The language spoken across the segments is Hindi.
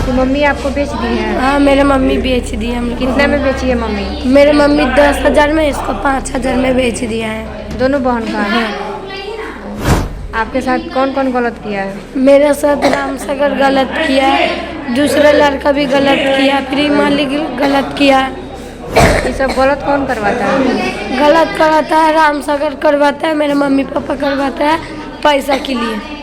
आपकी मम्मी आपको बेच दी है? हाँ, मेरे मम्मी बेच दी है। कितना में बेची है मम्मी? मेरे मम्मी 10,000 में, इसको 5,000 में बेच दिया है। दोनों बहन का है? आपके साथ कौन कौन गलत किया है? मेरे साथ रामसागर गलत किया, दूसरा लड़का भी गलत किया, प्री मालिक गलत किया। ये सब गलत कौन करवाता है? गलत करवाता है रामसागर, करवाता है मेरे मम्मी पापा, करवाता है पैसा के लिए।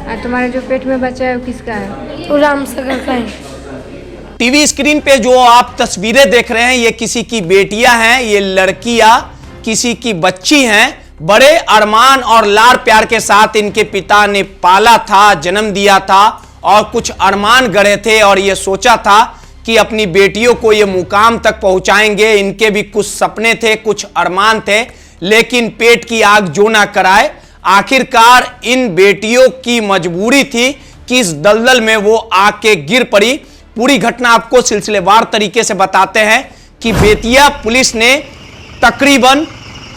और तुम्हारे जो पेट में बच्चा है वो किसका है? वो रामसागर का है। टीवी स्क्रीन पे जो आप तस्वीरें देख रहे हैं, ये किसी की बेटियां हैं, ये लड़कियां किसी की बच्ची हैं। बड़े अरमान और लाड़ प्यार के साथ इनके पिता ने पाला था, जन्म दिया था और कुछ अरमान गढ़े थे और ये सोचा था कि अपनी बेटियों को ये मुकाम तक पहुंचाएंगे। इनके भी कुछ सपने थे, कुछ अरमान थे, लेकिन पेट की आग जो ना कराए। आखिरकार इन बेटियों की मजबूरी थी कि इस दलदल में वो आके गिर पड़ी। पूरी घटना आपको सिलसिलेवार तरीके से बताते हैं कि बेतिया पुलिस ने तकरीबन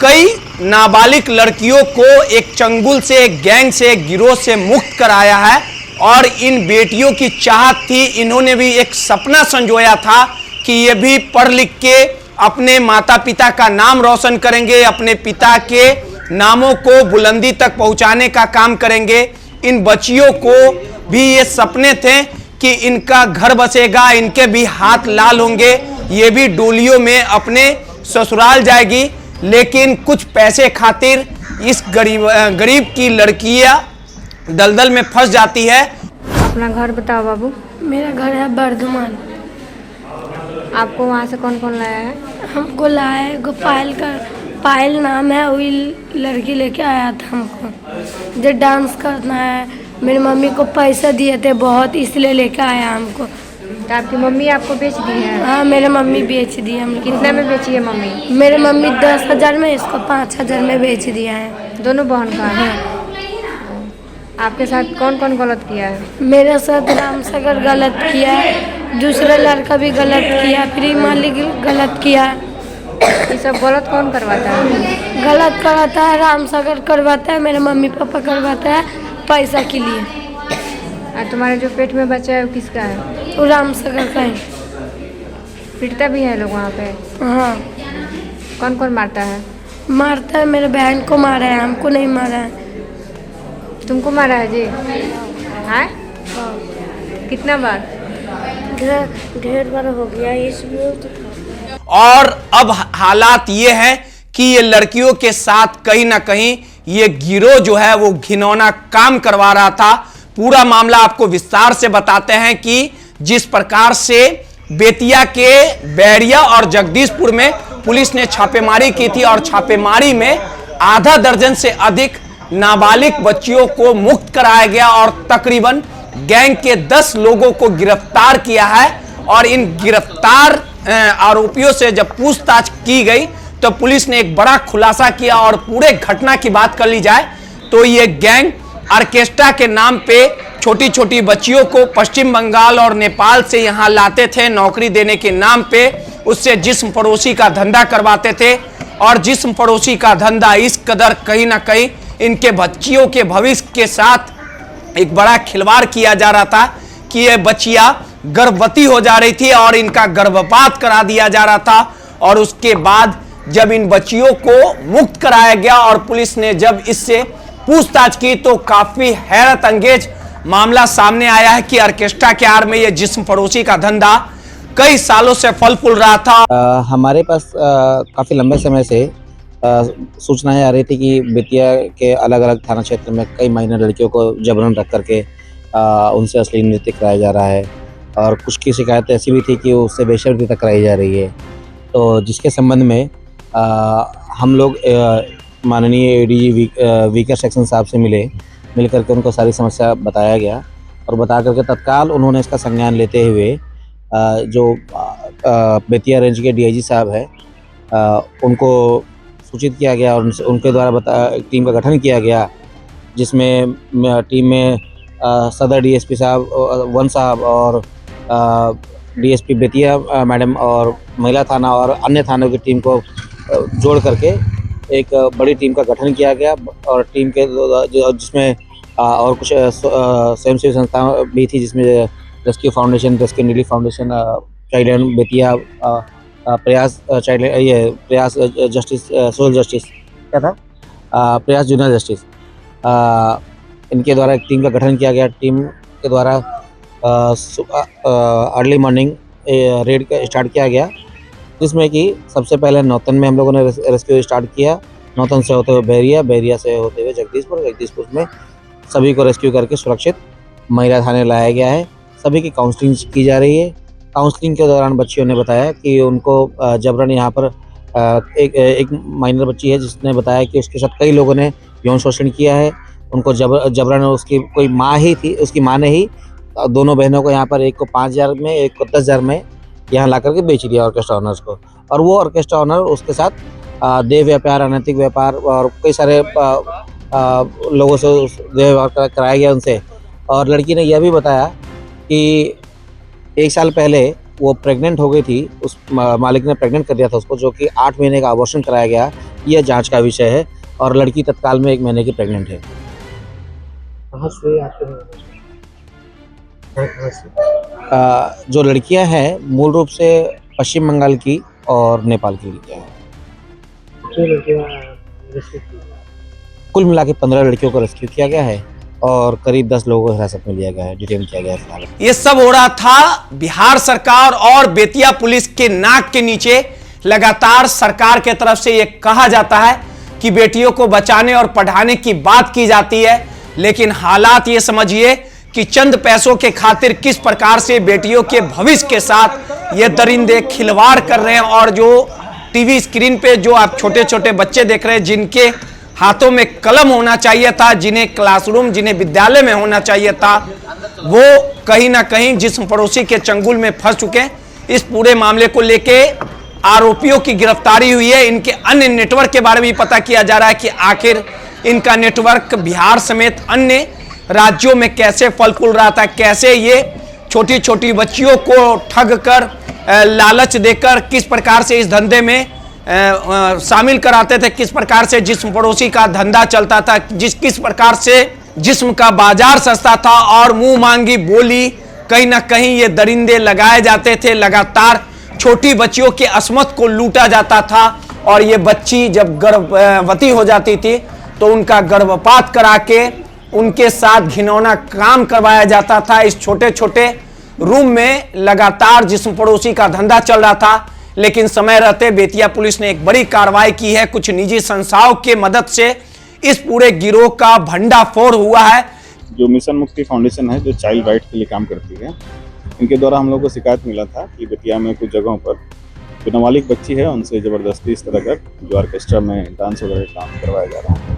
कई नाबालिग लड़कियों को एक चंगुल से, एक गैंग से, एक गिरोह से मुक्त कराया है और इन बेटियों की चाहत थी, इन्होंने भी एक सपना संजोया था कि ये भी पढ़ लिख के अपने माता पिता का नाम रोशन करेंगे, अपने पिता के नामों को बुलंदी तक पहुंचाने का काम करेंगे। इन बच्चियों को भी ये सपने थे कि इनका घर बसेगा, इनके भी हाथ लाल होंगे, ये भी डोलियों में अपने ससुराल जाएगी। लेकिन कुछ पैसे खातिर इस गरीब की लड़कियां दलदल में फंस जाती है। अपना घर बताओ बाबू। मेरा घर है बर्धमान। आपको वहाँ से कौन कौन लाया है? हमको लाया है गोपाल का, पायल नाम है, वही लड़की लेके आया था हमको। जो डांस करना है, मेरी मम्मी को पैसा दिए थे बहुत, इसलिए लेके आया हमको। तो आपकी मम्मी आपको बेच दी है? हाँ, मेरे मम्मी बेच दी है। कितना में बेची है मम्मी? मेरे मम्मी 10,000 में, इसको 5,000 में बेच दिया है। दोनों बहन का है? आपके साथ कौन कौन गलत किया है? मेरे साथ रामसागर गलत किया, दूसरा लड़का भी गलत किया, प्री मालिक गलत किया। ये सब गलत कौन करवाता है? गलत करवाता है रामसागर, करवाता है मेरे मम्मी पापा, करवाता है पैसा के लिए। और तुम्हारे जो पेट में बच्चा है वो किसका है? वो रामसागर का है। पिटता भी है लोग वहाँ पे? हाँ, कौन कौन मारता है? मारता है, मेरे बहन को मारा है, हमको नहीं मारा है। तुमको मारा है जी? हाँ? कितना बार? ढेर बार हो गया इसमें। और अब हालात ये है कि ये लड़कियों के साथ कहीं ना कहीं ये गिरोह जो है वो घिनौना काम करवा रहा था। पूरा मामला आपको विस्तार से बताते हैं कि जिस प्रकार से बेतिया के बैरिया और जगदीशपुर में पुलिस ने छापेमारी की थी और छापेमारी में आधा दर्जन से अधिक नाबालिग बच्चियों को मुक्त कराया गया और तकरीबन गैंग के 10 लोगों को गिरफ्तार किया है। और इन गिरफ्तार आरोपियों से जब पूछताछ की गई तो पुलिस ने एक बड़ा खुलासा किया। और पूरे घटना की बात कर ली जाए तो ये गैंग ऑर्केस्ट्रा के नाम पे छोटी छोटी बच्चियों को पश्चिम बंगाल और नेपाल से यहां लाते थे, नौकरी देने के नाम पे उससे जिस्म फरोशी का धंधा करवाते थे। और जिस्म फरोशी का धंधा इस कदर कहीं ना कहीं इनके बच्चियों के भविष्य के साथ एक बड़ा खिलवाड़ किया जा रहा था कि ये बच्चियां गर्भवती हो जा रही थी और इनका गर्भपात करा दिया जा रहा था। और उसके बाद जब इन बच्चियों को मुक्त कराया गया और पुलिस ने जब इससे पूछताछ की तो काफी हैरत अंगेज मामला सामने आया है कि ऑर्केस्ट्रा के आड़ में ये जिस्म फरोशी का धंधा कई सालों से फल फूल रहा था। हमारे पास काफ़ी लंबे समय से सूचनाएं आ रही थी कि बेतिया के अलग अलग थाना क्षेत्र में कई माइनर लड़कियों को जबरन रख करके उनसे अश्लील नृत्य कराया जा रहा है और कुछ की शिकायत ऐसी भी थी कि उससे बेशर्ती तक कराई जा रही है। तो जिसके संबंध में हम लोग माननीय एडीजी वीकर सेक्शन साहब से मिल करके उनको सारी समस्या बताया गया और बता करके तत्काल उन्होंने इसका संज्ञान लेते हुए जो बेतिया रेंज के डीआईजी साहब हैं उनको सूचित किया गया और उनके द्वारा टीम का गठन किया गया, जिसमें टीम में सदर डीएसपी साहब वन साहब और डीएसपी बेतिया मैडम और महिला थाना और अन्य थानों की टीम को जोड़ करके एक बड़ी टीम का गठन किया गया। और टीम के जिसमें और कुछ स्वयंसेवी संस्थाएं भी थी, जिसमें rescue foundation, rescue relief foundation, child line Bettiah, प्रयास चाइल्ड, ये प्रयास जस्टिस, सोशल जस्टिस क्या था, प्रयास जूनियर जस्टिस, इनके द्वारा एक टीम का गठन किया गया। टीम के द्वारा अर्ली मॉर्निंग रेड का स्टार्ट किया गया, जिसमें कि सबसे पहले नौतन में हम लोगों ने रेस्क्यू स्टार्ट किया। नौतन से होते हुए बैरिया, बैरिया से होते हुए जगदीशपुर, जगदीशपुर में सभी को रेस्क्यू करके सुरक्षित महिला थाने लाया गया है। सभी की काउंसलिंग की जा रही है। काउंसलिंग के दौरान बच्चियों ने बताया कि उनको जबरन यहाँ पर एक माइनर बच्ची है जिसने बताया कि उसके साथ कई लोगों ने यौन शोषण किया है। उनको जबरन उसकी कोई माँ ही थी, उसकी माँ ने ही दोनों बहनों को यहाँ पर, एक को 5,000 में, एक को 10,000 में यहाँ ला करके बेच दिया ऑर्केस्ट्रा ऑनर्स को। और वो ऑर्केस्ट्रा ऑनर उसके साथ देह व्यापार, अनैतिक व्यापार और कई सारे लोगों से देह व्यापार कराया गया उनसे। और लड़की ने यह भी बताया कि 1 साल पहले वो प्रेग्नेंट हो गई थी, उस मालिक ने प्रेग्नेंट कर दिया था उसको, जो कि 8 महीने का अबॉर्शन कराया गया। यह जांच का विषय है और लड़की तत्काल में 1 महीने की प्रेग्नेंट है। कहाँ से आते हैं? जो लड़कियां हैं मूल रूप से पश्चिम बंगाल की और नेपाल की लड़कियां हैं। कुल मिला के 15 लड़कियों को रेस्क्यू किया गया है और करीब 10 लोगों को हिरासत में लिया गया है, डिटेन किया गया है फिलहाल। ये सब हो रहा था बिहार सरकार और बेतिया पुलिस के नाक के नीचे। लगातार सरकार के तरफ से ये कहा जाता है कि बेटियों को बचाने और पढ़ाने की बात की जाती है, लेकिन हालात ये समझिए कि चंद पैसों के खातिर किस प्रकार से बेटियों के भविष्य के साथ ये दरिंदे खिलवाड़ कर रहे हैं। और जो टीवी स्क्रीन पे जो आप छोटे छोटे बच्चे देख रहे हैं, जिनके हाथों में कलम होना चाहिए था, जिन्हें क्लासरूम, जिन्हें विद्यालय में होना चाहिए था, वो कहीं ना कहीं जिस्म पड़ोसी के चंगुल में फंस चुके हैं। इस पूरे मामले को लेके आरोपियों की गिरफ्तारी हुई है। इनके अन्य नेटवर्क के बारे में भी पता किया जा रहा है कि आखिर इनका नेटवर्क बिहार समेत अन्य राज्यों में कैसे फल फूल रहा था, कैसे ये छोटी छोटी बच्चियों को ठग कर, लालच देकर किस प्रकार से इस धंधे में शामिल कराते थे, किस प्रकार से जिस्म पड़ोसी का धंधा चलता था, किस प्रकार से जिस्म का बाजार सस्ता था और मुंह मांगी बोली कहीं ना कहीं ये दरिंदे लगाए जाते थे। लगातार छोटी बच्चियों के अस्मत को लूटा जाता था और ये बच्ची जब गर्भवती हो जाती थी तो उनका गर्भपात करा के उनके साथ घिनौना काम करवाया जाता था। इस छोटे छोटे रूम में लगातार जिस्म पड़ोसी का धंधा चल रहा था। लेकिन समय रहते बेतिया पुलिस ने एक बड़ी कार्रवाई की है। कुछ निजी संस्थाओं के मदद से इस पूरे गिरोह का भंडाफोड़ हुआ है। जो मिशन मुक्ति फाउंडेशन है, जो चाइल्ड राइट के लिए काम करती है, इनके द्वारा हम लोग को शिकायत मिला था कि बेतिया में कुछ जगहों पर जो नाबालिग बच्ची है उनसे ज़बरदस्ती इस तरह का जो ऑर्केस्ट्रा में डांस वगैरह काम करवाया जा रहा है।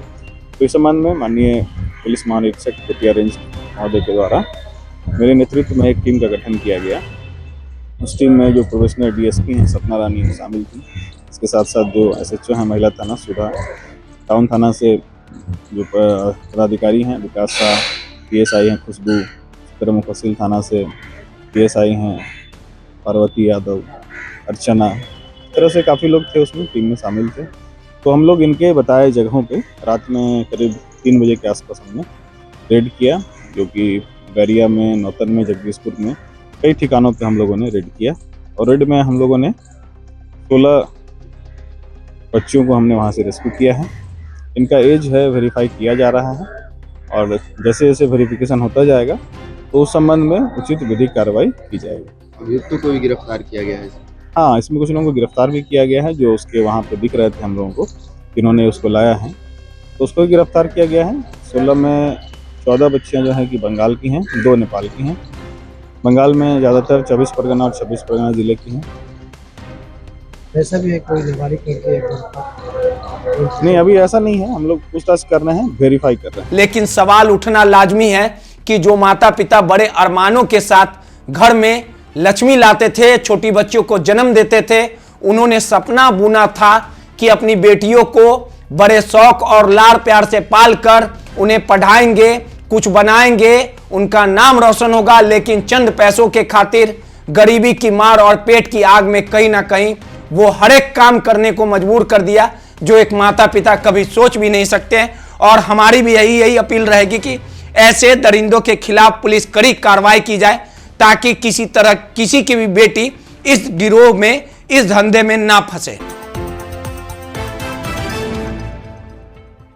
तो इस संबंध में माननीय पुलिस महानिरीक्षक बेतिया रेंज महोदय के द्वारा मेरे नेतृत्व में एक टीम का गठन किया गया। उस टीम में जो प्रोफेशनल डीएसपी हैं सपना रानी शामिल थी। इसके साथ साथ जो एसएचओ हैं महिला थाना सुधा, टाउन थाना से जो पदाधिकारी हैं विकास शाह, पीएसआई हैं खुशबू, सदर मुफस्सिल थाना से पीएसआई हैं पार्वती यादव, अर्चना, इस तरह से काफ़ी लोग थे उसमें, टीम में शामिल थे। तो हम लोग इनके बताए जगहों पे रात में करीब 3 बजे के आसपास हमने रेड किया, जो कि बैरिया में, नौतन में, जगदीशपुर में कई ठिकानों पे हम लोगों ने रेड किया। और रेड में हम लोगों ने 16 बच्चियों को हमने वहाँ से रेस्क्यू किया है। इनका एज है वेरीफाई किया जा रहा है और जैसे जैसे वेरिफिकेशन होता जाएगा तो उस संबंध में उचित विधिक कार्रवाई की जाएगी। अभियुक्तों को भी गिरफ्तार किया गया है? हाँ, इसमें कुछ लोगों को गिरफ्तार भी किया गया है जो उसके वहाँ पे दिख रहे थे हम लोगों को, इन्होंने उसको लाया है, तो उसको भी गिरफ्तार किया गया है। 16 में 14 बच्चियाँ जो हैं कि बंगाल की हैं, 2 नेपाल की हैं। बंगाल में ज़्यादातर 24 परगना और 26 परगना जिले की हैं। ऐसा भी है कोई नाबालिग करके? नहीं, अभी ऐसा नहीं है, हम लोग पूछताछ कर रहे हैं, वेरीफाई कर रहे हैं। लेकिन सवाल उठना लाजमी है कि जो माता पिता बड़े अरमानों के साथ घर में लक्ष्मी लाते थे, छोटी बच्चियों को जन्म देते थे, उन्होंने सपना बुना था कि अपनी बेटियों को बड़े शौक और लाड़ प्यार से पाल कर उन्हें पढ़ाएंगे, कुछ बनाएंगे, उनका नाम रोशन होगा। लेकिन चंद पैसों के खातिर गरीबी की मार और पेट की आग में कहीं ना कहीं वो हर एक काम करने को मजबूर कर दिया जो एक माता पिता कभी सोच भी नहीं सकते हैं। और हमारी भी यही अपील रहेगी कि ऐसे दरिंदों के खिलाफ पुलिस कड़ी कार्रवाई की जाए ताकि किसी तरह किसी की भी बेटी इस गिरोह में, इस धंधे में ना फंसे।